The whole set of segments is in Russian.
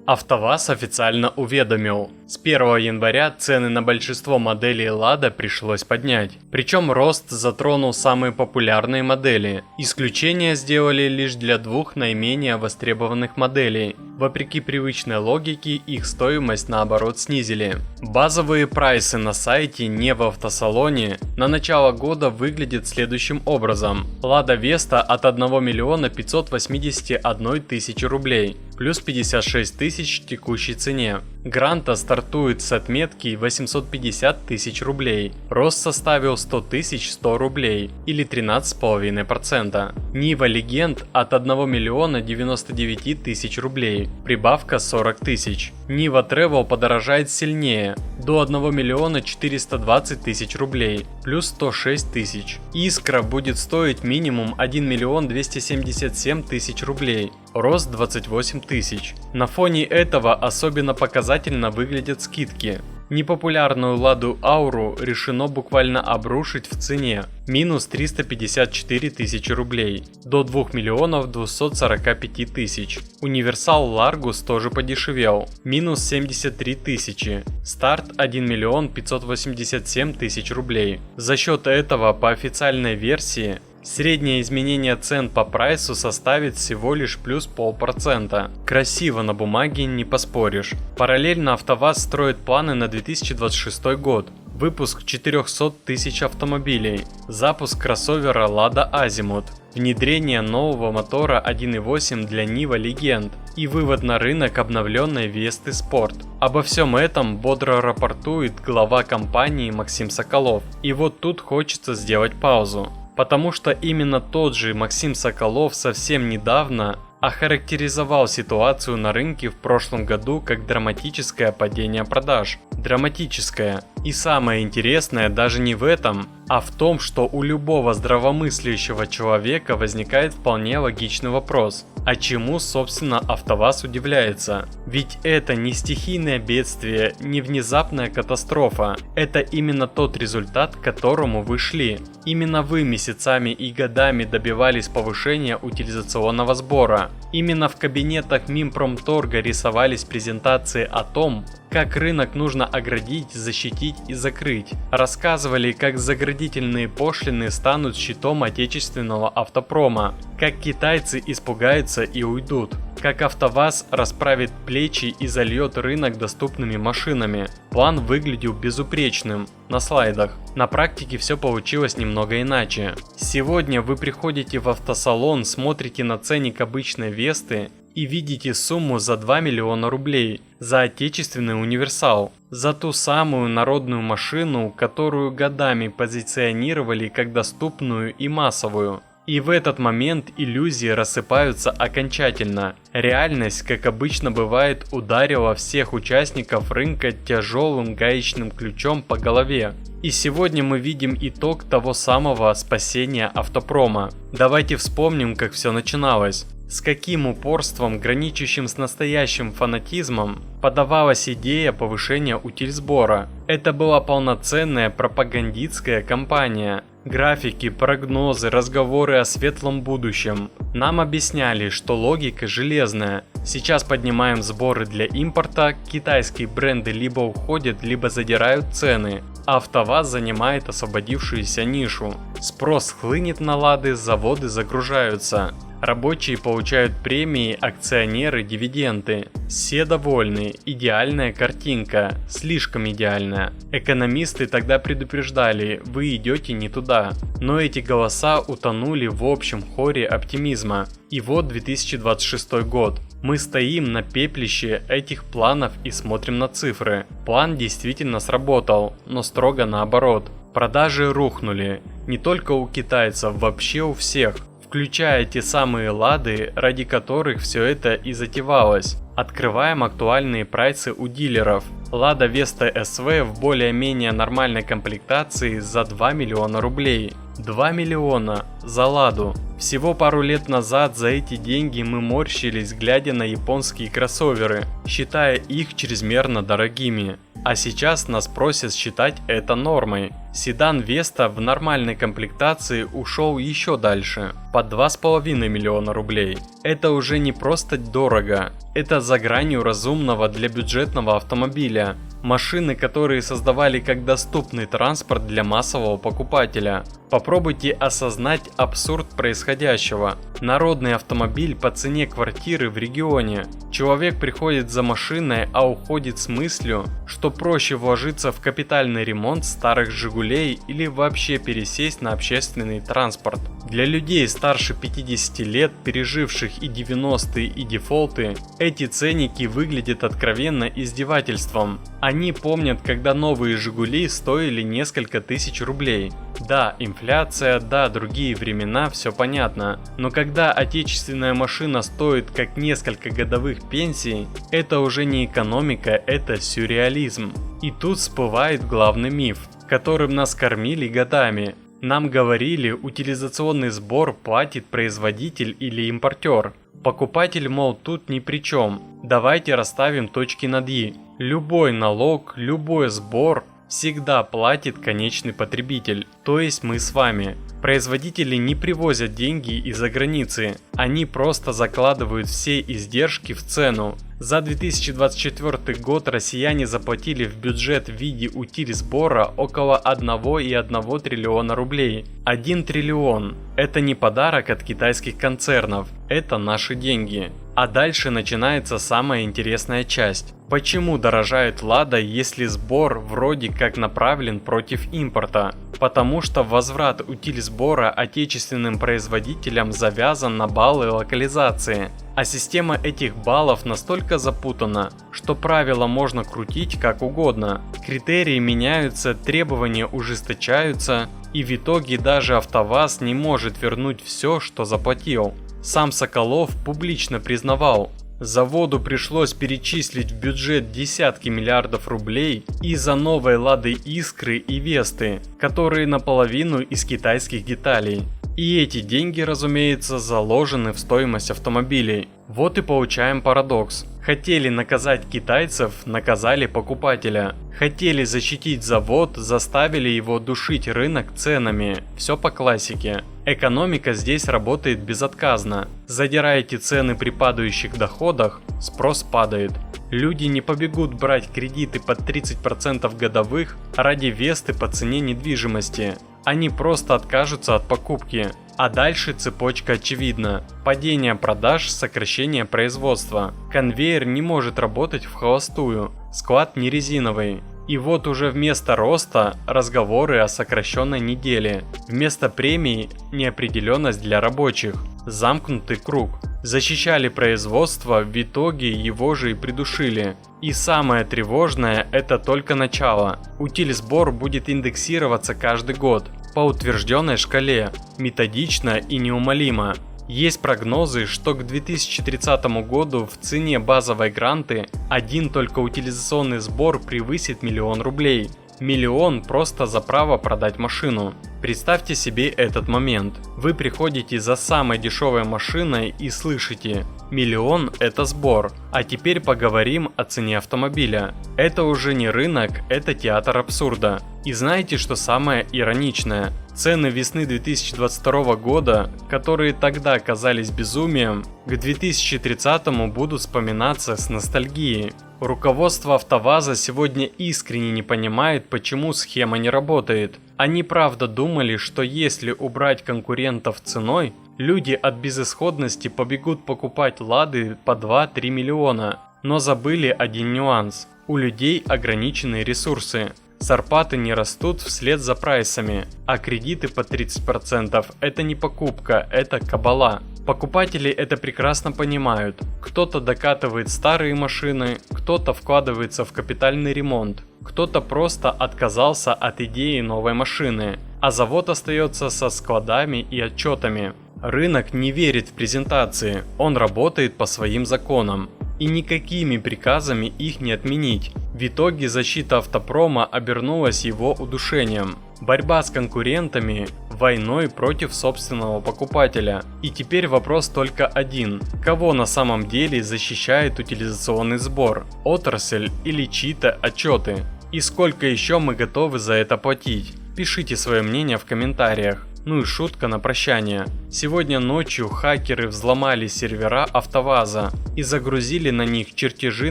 АвтоВАЗ официально уведомил, с 1 января цены на большинство моделей Lada пришлось поднять. Причем рост затронул самые популярные модели. Исключение сделали лишь для двух наименее востребованных моделей. Вопреки привычной логике, их стоимость наоборот снизили. Базовые прайсы на сайте, не в автосалоне, на начало года выглядят следующим образом. Lada Vesta от 1 миллиона 581 тысячи рублей, плюс 56 тысяч в текущей цене. Гранта стартует с отметки 850 тысяч рублей. Рост составил 100 100 рублей или 13,5%. Нива Legend от 1 миллиона 99 тысяч рублей. Прибавка 40 тысяч. Нива Travel подорожает сильнее, до 1 миллиона 420 тысяч рублей, плюс 106 тысяч. Искра будет стоить минимум 1 миллион 277 тысяч рублей, рост 28 тысяч. На фоне этого особенно показательно выглядят скидки. Непопулярную Ладу Ауру решено буквально обрушить в цене, минус 354 тысячи рублей, до 2 миллионов 245 тысяч. Универсал Ларгус тоже подешевел, минус 73 тысячи, старт 1 миллион 587 тысяч рублей. За счет этого по официальной версии среднее изменение цен по прайсу составит всего лишь плюс 0,5%. Красиво на бумаге, не поспоришь. Параллельно АвтоВАЗ строит планы на 2026 год. Выпуск 400 тысяч автомобилей, запуск кроссовера Lada Azimut, внедрение нового мотора 1.8 для Niva Legend и вывод на рынок обновленной Vesты Sport. Обо всем этом бодро рапортует глава компании Максим Соколов. И вот тут хочется сделать паузу. Потому что именно тот же Максим Соколов совсем недавно охарактеризовал ситуацию на рынке в прошлом году как драматическое падение продаж. Драматическое. И самое интересное даже не в этом, а в том, что у любого здравомыслящего человека возникает вполне логичный вопрос. А чему, собственно, АвтоВАЗ удивляется? Ведь это не стихийное бедствие, не внезапная катастрофа. Это именно тот результат, к которому вы шли. Именно вы месяцами и годами добивались повышения утилизационного сбора. Именно в кабинетах Минпромторга рисовались презентации о том, как рынок нужно оградить, защитить и закрыть. Рассказывали, как заградительные пошлины станут щитом отечественного автопрома, как китайцы испугаются и уйдут, как АвтоВАЗ расправит плечи и зальет рынок доступными машинами. План выглядел безупречным на слайдах. На практике все получилось немного иначе. Сегодня вы приходите в автосалон, смотрите на ценник обычной Весты и видите сумму за 2 миллиона рублей за отечественный универсал, за ту самую народную машину, которую годами позиционировали как доступную и массовую. И в этот момент иллюзии рассыпаются окончательно. Реальность, как обычно бывает, ударила всех участников рынка тяжелым гаечным ключом по голове. И сегодня мы видим итог того самого спасения автопрома. Давайте вспомним, как все начиналось. С каким упорством, граничащим с настоящим фанатизмом, подавалась идея повышения утильсбора. Это была полноценная пропагандистская кампания. Графики, прогнозы, разговоры о светлом будущем. Нам объясняли, что логика железная. Сейчас поднимаем сборы для импорта, китайские бренды либо уходят, либо задирают цены. АвтоВАЗ занимает освободившуюся нишу. Спрос хлынет на лады, заводы загружаются. Рабочие получают премии, акционеры дивиденды. Все довольны, идеальная картинка, слишком идеальная. Экономисты тогда предупреждали, вы идете не туда. Но эти голоса утонули в общем хоре оптимизма. И вот 2026 год. Мы стоим на пепелище этих планов и смотрим на цифры. План действительно сработал, но строго наоборот. Продажи рухнули. Не только у китайцев, вообще у всех. Включая те самые лады, ради которых все это и затевалось. Открываем актуальные прайсы у дилеров. Lada Vesta SV в более-менее нормальной комплектации за 2 миллиона рублей. 2 миллиона за Ладу. Всего пару лет назад за эти деньги мы морщились, глядя на японские кроссоверы, считая их чрезмерно дорогими. а сейчас нас просят считать это нормой. Седан Веста в нормальной комплектации ушел еще дальше, под 2,5 миллиона рублей. Это уже не просто дорого, это за гранью разумного для бюджетного автомобиля. Машины, которые создавали как доступный транспорт для массового покупателя. Попробуйте осознать абсурд происходящего. Народный автомобиль по цене квартиры в регионе. Человек приходит за машиной, а уходит с мыслью, что проще вложиться в капитальный ремонт старых «Жигулей» или вообще пересесть на общественный транспорт. Для людей старше 50 лет, переживших и 90-е, и дефолты, эти ценники выглядят откровенно издевательством. Они помнят, когда новые «Жигули» стоили несколько тысяч рублей. Да, инфляция, да, другие времена, все понятно. Но когда отечественная машина стоит как несколько годовых пенсий, это уже не экономика, это сюрреализм. И тут всплывает главный миф, которым нас кормили годами. Нам говорили, утилизационный сбор платит производитель или импортер. Покупатель, мол, тут ни при чем. Давайте расставим точки над «и». Любой налог, любой сбор всегда платит конечный потребитель, то есть мы с вами. Производители не привозят деньги из-за границы, они просто закладывают все издержки в цену. За 2024 год россияне заплатили в бюджет в виде утильсбора около 1,1 триллиона рублей. 1 триллион – это не подарок от китайских концернов, это наши деньги. А дальше начинается самая интересная часть. Почему дорожает Лада, если сбор вроде как направлен против импорта? Потому что возврат утильсбора отечественным производителям завязан на баллы локализации. А система этих баллов настолько запутана, что правила можно крутить как угодно. Критерии меняются, требования ужесточаются, и в итоге даже АвтоВАЗ не может вернуть все, что заплатил. Сам Соколов публично признавал, заводу пришлось перечислить в бюджет десятки миллиардов рублей из-за новой Лады Искры и Весты, которые наполовину из китайских деталей. И эти деньги, разумеется, заложены в стоимость автомобилей. Вот и получаем парадокс. Хотели наказать китайцев, наказали покупателя. Хотели защитить завод, заставили его душить рынок ценами. Все по классике. Экономика здесь работает безотказно. Задираете цены при падающих доходах, спрос падает. Люди не побегут брать кредиты под 30% годовых ради Весты по цене недвижимости. Они просто откажутся от покупки. А дальше цепочка очевидна. Падение продаж, сокращение производства. Конвейер не может работать в холостую. Склад не резиновый. И вот уже вместо роста разговоры о сокращенной неделе. Вместо премий неопределенность для рабочих. Замкнутый круг. Защищали производство, в итоге его же и придушили. И самое тревожное, это только начало. Утильсбор будет индексироваться каждый год по утвержденной шкале, методично и неумолимо. Есть прогнозы, что к 2030 году в цене базовой гранты один только утилизационный сбор превысит 1 000 000 рублей. 1 000 000 просто за право продать машину. Представьте себе этот момент. Вы приходите за самой дешевой машиной и слышите: 1 000 000 это сбор. А теперь поговорим о цене автомобиля. Это уже не рынок, это театр абсурда. И знаете, что самое ироничное? Цены весны 2022 года, которые тогда казались безумием, к 2030 будут вспоминаться с ностальгией. Руководство АвтоВАЗа сегодня искренне не понимает, почему схема не работает. Они правда думали, что если убрать конкурентов ценой, люди от безысходности побегут покупать Лады по 2-3 миллиона. Но забыли один нюанс. У людей ограниченные ресурсы. Зарплаты не растут вслед за прайсами, а кредиты по 30% это не покупка, это кабала. Покупатели это прекрасно понимают. Кто-то докатывает старые машины, кто-то вкладывается в капитальный ремонт, кто-то просто отказался от идеи новой машины, а завод остается со складами и отчетами. Рынок не верит в презентации, он работает по своим законам. И никакими приказами их не отменить. В итоге защита автопрома обернулась его удушением. Борьба с конкурентами – войной против собственного покупателя. И теперь вопрос только один. Кого на самом деле защищает утилизационный сбор? Отрасль или чьи-то отчеты? И сколько еще мы готовы за это платить? Пишите свое мнение в комментариях. Ну и шутка на прощание. Сегодня ночью хакеры взломали сервера АвтоВАЗа и загрузили на них чертежи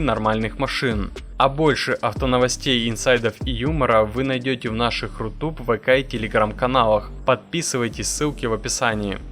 нормальных машин. А больше автоновостей, инсайдов и юмора вы найдете в наших Рутуб, ВК и Телеграм каналах. Подписывайтесь, ссылки в описании.